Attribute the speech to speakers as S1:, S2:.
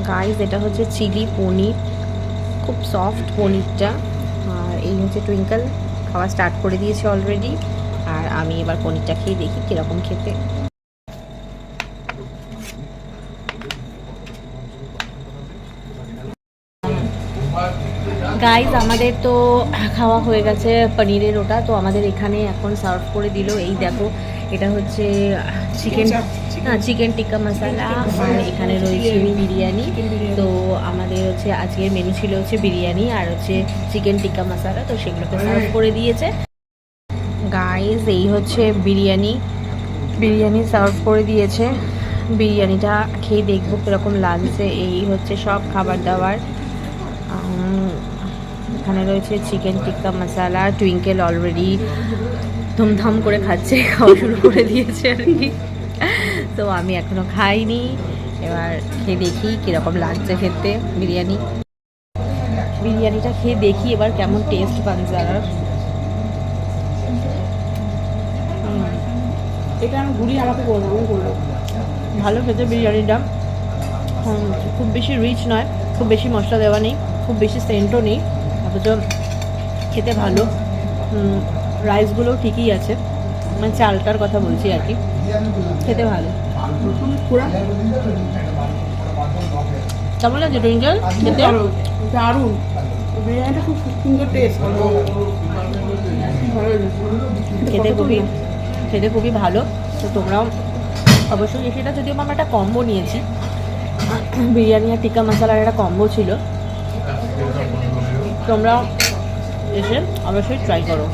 S1: Guys এটা হচ্ছে chilli পনির, খুব সফট পনিরটা। আর এই হচ্ছে টুইঙ্কেল, খাওয়া স্টার্ট করে দিয়েছে অলরেডি। আর আমি এবার পনিরটা খেয়ে দেখি কীরকম খেতে। গাইজ আমাদের তো খাওয়া হয়ে গেছে পনিরের ওটা, তো আমাদের এখানে এখন সার্ভ করে দিল। এই দেখো, এটা হচ্ছে চিকেন টিক্কা মশালা, আর এখানে রয়েছে বিরিয়ানি। তো আমাদের হচ্ছে আজকের মেনু ছিল হচ্ছে বিরিয়ানি আর হচ্ছে চিকেন টিক্কা মশালা, তো সেগুলোকে সার্ভ করে দিয়েছে। গাইজ এই হচ্ছে বিরিয়ানি সার্ভ করে দিয়েছে। বিরিয়ানিটা খেয়ে দেখবো কীরকম লাগছে। এই হচ্ছে সব খাবার দাবার। এখানে রয়েছে চিকেন টিক্কা মশালা। টুইঙ্কেল অলরেডি ধুমধাম করে খাচ্ছে, খাওয়া শুরু করে দিয়েছে আর কি। তো আমি এখনও খাইনি, এবার খেয়ে দেখি কীরকম লাগছে খেতে বিরিয়ানিটা খেয়ে দেখি এবার কেমন টেস্ট বানজারার।
S2: এটা আমি ঘুরিয়ে আমাকে করবো
S1: ভালো খেতে বিরিয়ানিটা। খুব বেশি রিচ নয়, খুব বেশি মশলা দেওয়া নেই, খুব বেশি সেন্টও নেই, অথচ খেতে ভালো। রাইসগুলো ঠিকই আছে, মানে চালটার কথা বলছি আর কি, খেতে ভালো। কেমন লাগছে টুইঙ্কেল খেতে?
S2: দারুণ, বিরিয়ানিটা খুব সুন্দর টেস্ট,
S1: খেতে খুবই ভালো। তো তোমরাও অবশ্যই, সেটা যদিও আমরা একটা কম্বো নিয়েছি, বিরিয়ানি আর টিক্কা মশলার একটা কম্বো ছিল, তোমরা এসে অবশ্যই ট্রাই করো।